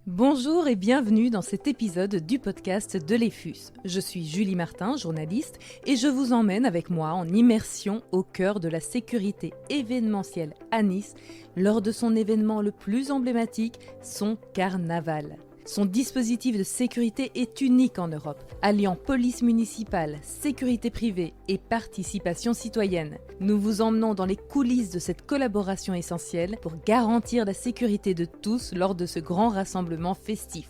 Bonjour et bienvenue dans cet épisode du podcast de l'EFUS. Je suis Julie Martin, journaliste, et je vous emmène avec moi en immersion au cœur de la sécurité événementielle à Nice lors de son événement le plus emblématique, son carnaval. Son dispositif de sécurité est unique en Europe, alliant police municipale, sécurité privée et participation citoyenne. Nous vous emmenons dans les coulisses de cette collaboration essentielle pour garantir la sécurité de tous lors de ce grand rassemblement festif.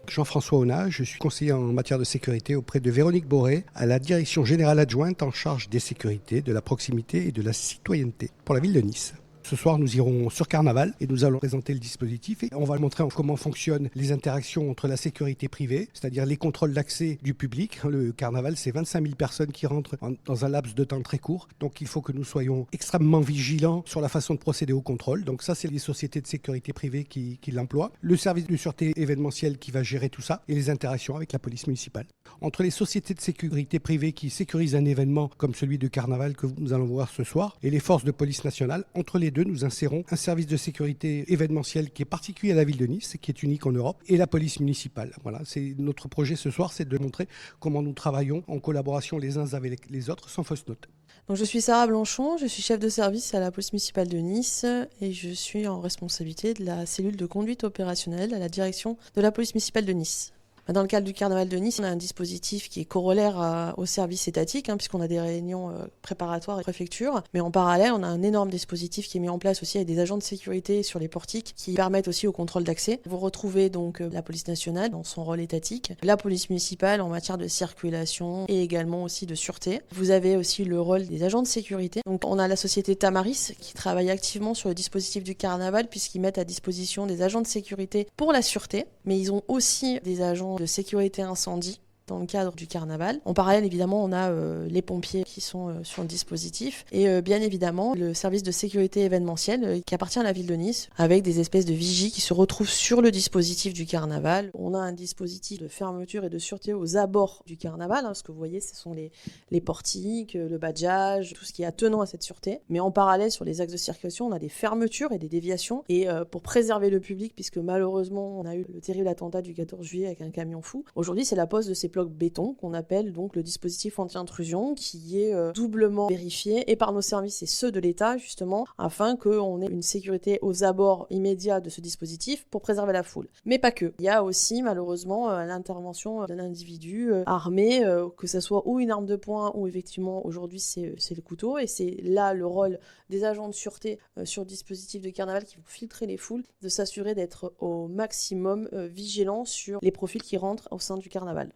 Jean-François Onat, je suis conseiller en matière de sécurité auprès de Véronique Boré à la direction générale adjointe en charge des sécurités, de la proximité et de la citoyenneté pour la ville de Nice. Ce soir, nous irons sur Carnaval et nous allons présenter le dispositif et on va montrer comment fonctionnent les interactions entre la sécurité privée, c'est-à-dire les contrôles d'accès du public. Le Carnaval, c'est 25 000 personnes qui rentrent dans un laps de temps très court. Donc il faut que nous soyons extrêmement vigilants sur la façon de procéder au contrôle. Donc ça, c'est les sociétés de sécurité privée qui l'emploient. Le service de sûreté événementielle qui va gérer tout ça et les interactions avec la police municipale. Entre les sociétés de sécurité privée qui sécurisent un événement comme celui de Carnaval que nous allons voir ce soir et les forces de police nationale, entre les deux, nous insérons un service de sécurité événementielle qui est particulier à la ville de Nice, qui est unique en Europe, et la police municipale. Voilà, c'est notre projet ce soir, c'est de montrer comment nous travaillons en collaboration les uns avec les autres, sans fausse note. Donc je suis Sarah Blanchon, je suis chef de service à la police municipale de Nice et je suis en responsabilité de la cellule de conduite opérationnelle à la direction de la police municipale de Nice. Dans le cadre du Carnaval de Nice, on a un dispositif qui est corollaire au service étatique, puisqu'on a des réunions préparatoires et préfecture. Mais en parallèle, on a un énorme dispositif qui est mis en place aussi avec des agents de sécurité sur les portiques qui permettent aussi au contrôle d'accès. Vous retrouvez donc la police nationale dans son rôle étatique, la police municipale en matière de circulation et également aussi de sûreté. Vous avez aussi le rôle des agents de sécurité. Donc on a la société Tamaris qui travaille activement sur le dispositif du Carnaval puisqu'ils mettent à disposition des agents de sécurité pour la sûreté, mais ils ont aussi des agents de sécurité incendie dans le cadre du carnaval. En parallèle, évidemment, on a les pompiers qui sont sur le dispositif et bien évidemment le service de sécurité événementielle qui appartient à la ville de Nice avec des espèces de vigies qui se retrouvent sur le dispositif du carnaval. On a un dispositif de fermeture et de sûreté aux abords du carnaval. Ce que vous voyez, ce sont les portiques, le badgeage, tout ce qui est attenant à cette sûreté. Mais en parallèle, sur les axes de circulation, on a des fermetures et des déviations. Et pour préserver le public, puisque malheureusement, on a eu le terrible attentat du 14 juillet avec un camion fou, aujourd'hui, c'est la pose de ces blocs béton qu'on appelle donc le dispositif anti-intrusion qui est doublement vérifié et par nos services et ceux de l'État justement afin qu'on ait une sécurité aux abords immédiats de ce dispositif pour préserver la foule. Mais pas que. Il y a aussi malheureusement l'intervention d'un individu armé, que ce soit ou une arme de poing ou effectivement aujourd'hui c'est le couteau et c'est là le rôle des agents de sûreté sur le dispositif de carnaval qui vont filtrer les foules, de s'assurer d'être au maximum vigilants sur les profils qui rentrent au sein du carnaval.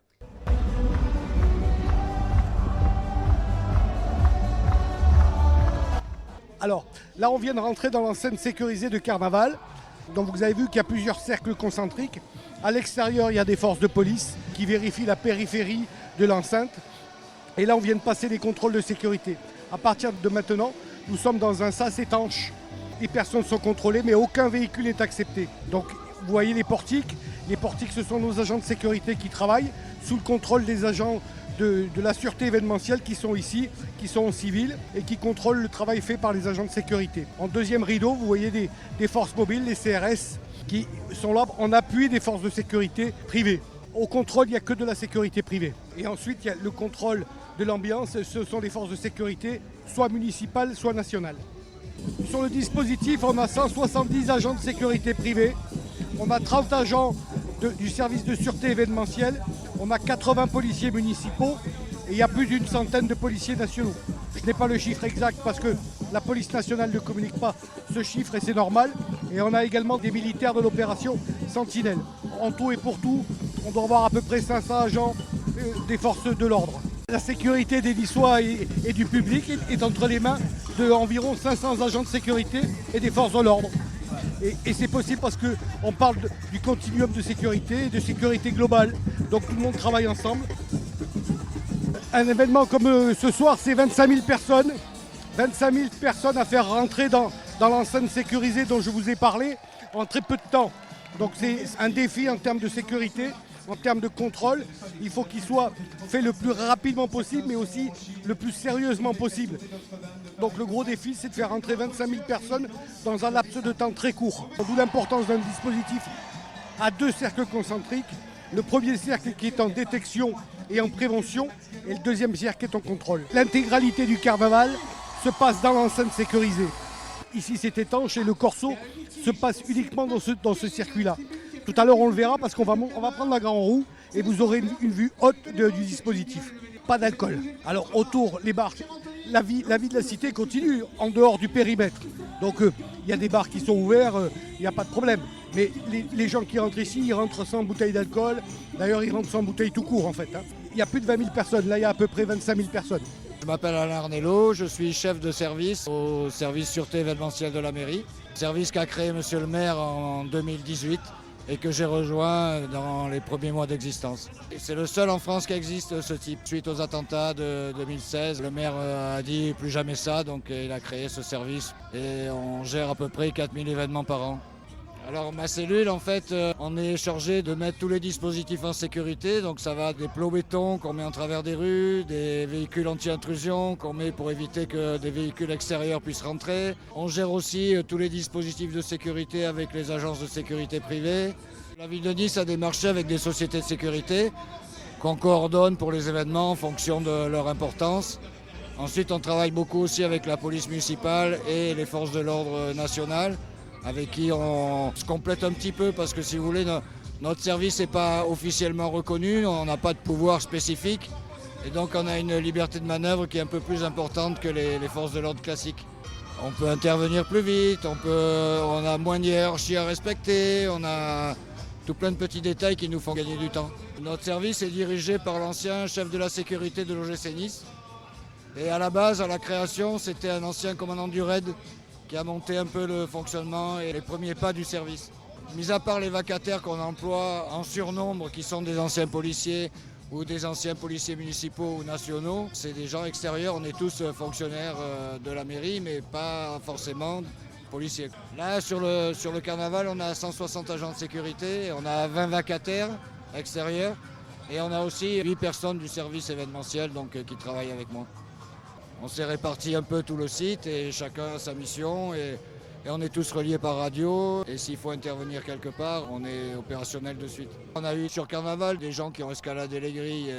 Alors, là, on vient de rentrer dans l'enceinte sécurisée de Carnaval. Donc, vous avez vu qu'il y a plusieurs cercles concentriques. À l'extérieur, il y a des forces de police qui vérifient la périphérie de l'enceinte. Et là, on vient de passer les contrôles de sécurité. À partir de maintenant, nous sommes dans un sas étanche. Les personnes sont contrôlées, mais aucun véhicule n'est accepté. Donc, vous voyez les portiques. Les portiques, ce sont nos agents de sécurité qui travaillent sous le contrôle des agents de la sûreté événementielle qui sont ici, qui sont en civil et qui contrôlent le travail fait par les agents de sécurité. En deuxième rideau, vous voyez des forces mobiles, les CRS, qui sont là en appui des forces de sécurité privées. Au contrôle, il n'y a que de la sécurité privée. Et ensuite, il y a le contrôle de l'ambiance, ce sont les forces de sécurité, soit municipales, soit nationales. Sur le dispositif, on a 170 agents de sécurité privée, on a 30 agents du service de sûreté événementielle, on a 80 policiers municipaux et il y a plus d'une centaine de policiers nationaux. Je n'ai pas le chiffre exact parce que la police nationale ne communique pas ce chiffre et c'est normal. Et on a également des militaires de l'opération Sentinelle. En tout et pour tout, on doit avoir à peu près 500 agents des forces de l'ordre. La sécurité des Niçois et du public est entre les mains d'environ 500 agents de sécurité et des forces de l'ordre. Et c'est possible parce qu'on parle du continuum de sécurité globale. Donc tout le monde travaille ensemble. Un événement comme ce soir, c'est 25 000 personnes. 25 000 personnes à faire rentrer dans l'enceinte sécurisée dont je vous ai parlé en très peu de temps. Donc c'est un défi en termes de sécurité. en termes de contrôle, il faut qu'il soit fait le plus rapidement possible, mais aussi le plus sérieusement possible. Donc le gros défi, c'est de faire rentrer 25 000 personnes dans un laps de temps très court. D'où l'importance d'un dispositif à 2 cercles concentriques. Le premier cercle qui est en détection et en prévention, et le deuxième cercle qui est en contrôle. L'intégralité du carnaval se passe dans l'enceinte sécurisée. Ici c'est étanche et le corso se passe uniquement dans ce circuit-là. Tout à l'heure on le verra parce qu'on va prendre la grande roue et vous aurez une vue haute du dispositif. Pas d'alcool. Alors autour, les bars, la vie de la cité continue en dehors du périmètre. Donc il y a des bars qui sont ouverts, il n'y a pas de problème. Mais les gens qui rentrent ici, ils rentrent sans bouteille d'alcool. D'ailleurs, ils rentrent sans bouteille tout court en fait. Il y a plus de 20 000 personnes. Là, il y a à peu près 25 000 personnes. Je m'appelle Alain Arnello, je suis chef de service au service sûreté événementielle de la mairie. Service qu'a créé monsieur le maire en 2018 et que j'ai rejoint dans les premiers mois d'existence. C'est le seul en France qui existe ce type. Suite aux attentats de 2016, le maire a dit plus jamais ça, donc il a créé ce service et on gère à peu près 4000 événements par an. Alors ma cellule, en fait, on est chargé de mettre tous les dispositifs en sécurité. Donc ça va des plots béton qu'on met en travers des rues, des véhicules anti-intrusion qu'on met pour éviter que des véhicules extérieurs puissent rentrer. On gère aussi tous les dispositifs de sécurité avec les agences de sécurité privées. La ville de Nice a démarché avec des sociétés de sécurité qu'on coordonne pour les événements en fonction de leur importance. Ensuite, on travaille beaucoup aussi avec la police municipale et les forces de l'ordre nationales, avec qui on se complète un petit peu parce que si vous voulez, notre service n'est pas officiellement reconnu, on n'a pas de pouvoir spécifique et donc on a une liberté de manœuvre qui est un peu plus importante que les forces de l'ordre classiques. On peut intervenir plus vite, on a moins de hiérarchie à respecter, on a tout plein de petits détails qui nous font gagner du temps. Notre service est dirigé par l'ancien chef de la sécurité de l'OGC Nice et à la base, à la création, c'était un ancien commandant du RAID qui a monté un peu le fonctionnement et les premiers pas du service. Mis à part les vacataires qu'on emploie en surnombre, qui sont des anciens policiers ou des anciens policiers municipaux ou nationaux, c'est des gens extérieurs, on est tous fonctionnaires de la mairie, mais pas forcément policiers. Là, sur le carnaval, on a 160 agents de sécurité, on a 20 vacataires extérieurs et on a aussi 8 personnes du service événementiel qui travaillent avec moi. On s'est réparti un peu tout le site et chacun a sa mission et on est tous reliés par radio et s'il faut intervenir quelque part, on est opérationnel de suite. On a eu sur Carnaval des gens qui ont escaladé les grilles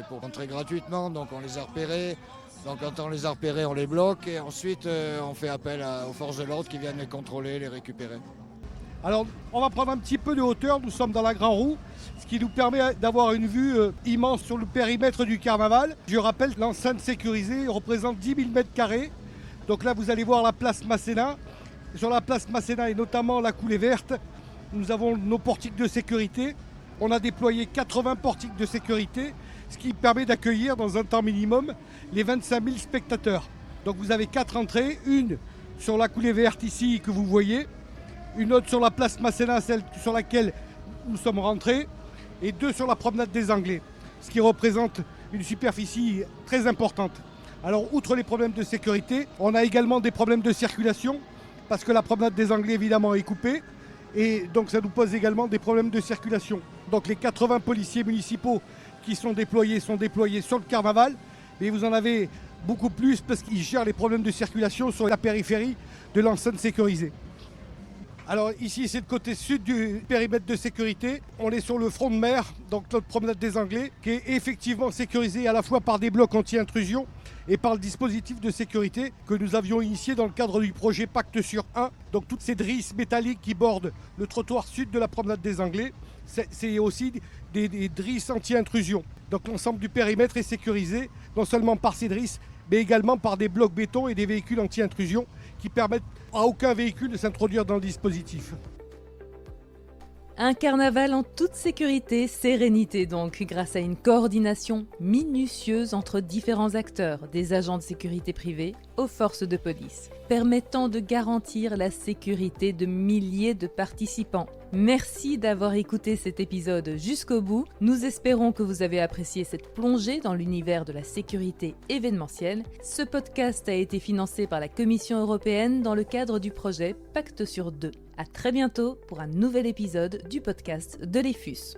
pour rentrer gratuitement, donc on les a repérés. Donc quand on les a repérés, on les bloque et ensuite on fait appel aux forces de l'ordre qui viennent les contrôler, les récupérer. Alors on va prendre un petit peu de hauteur, nous sommes dans la Grande Roue, ce qui nous permet d'avoir une vue immense sur le périmètre du carnaval. Je rappelle, l'enceinte sécurisée représente 10 000 m². Donc là vous allez voir la place Masséna. Sur la place Masséna et notamment la coulée verte, nous avons nos portiques de sécurité. On a déployé 80 portiques de sécurité, ce qui permet d'accueillir dans un temps minimum les 25 000 spectateurs. Donc vous avez 4 entrées, une sur la coulée verte ici que vous voyez, une autre sur la place Masséna, celle sur laquelle nous sommes rentrés, et 2 sur la promenade des Anglais, ce qui représente une superficie très importante. Alors, outre les problèmes de sécurité, on a également des problèmes de circulation, parce que la promenade des Anglais, évidemment, est coupée, et donc ça nous pose également des problèmes de circulation. Donc les 80 policiers municipaux qui sont déployés sur le carnaval, mais vous en avez beaucoup plus parce qu'ils gèrent les problèmes de circulation sur la périphérie de l'enceinte sécurisée. Alors ici c'est le côté sud du périmètre de sécurité, on est sur le front de mer, donc notre promenade des Anglais, qui est effectivement sécurisée à la fois par des blocs anti-intrusion et par le dispositif de sécurité que nous avions initié dans le cadre du projet Pacte sur 1. Donc toutes ces drisses métalliques qui bordent le trottoir sud de la promenade des Anglais, c'est aussi des drisses anti-intrusion. Donc l'ensemble du périmètre est sécurisé, non seulement par ces drisses, mais également par des blocs béton et des véhicules anti-intrusion qui permettent à aucun véhicule de s'introduire dans le dispositif. Un carnaval en toute sécurité, sérénité donc, grâce à une coordination minutieuse entre différents acteurs, des agents de sécurité privés aux forces de police, permettant de garantir la sécurité de milliers de participants. Merci d'avoir écouté cet épisode jusqu'au bout. Nous espérons que vous avez apprécié cette plongée dans l'univers de la sécurité événementielle. Ce podcast a été financé par la Commission européenne dans le cadre du projet Pacte sur 2. À très bientôt pour un nouvel épisode du podcast de l'EFUS.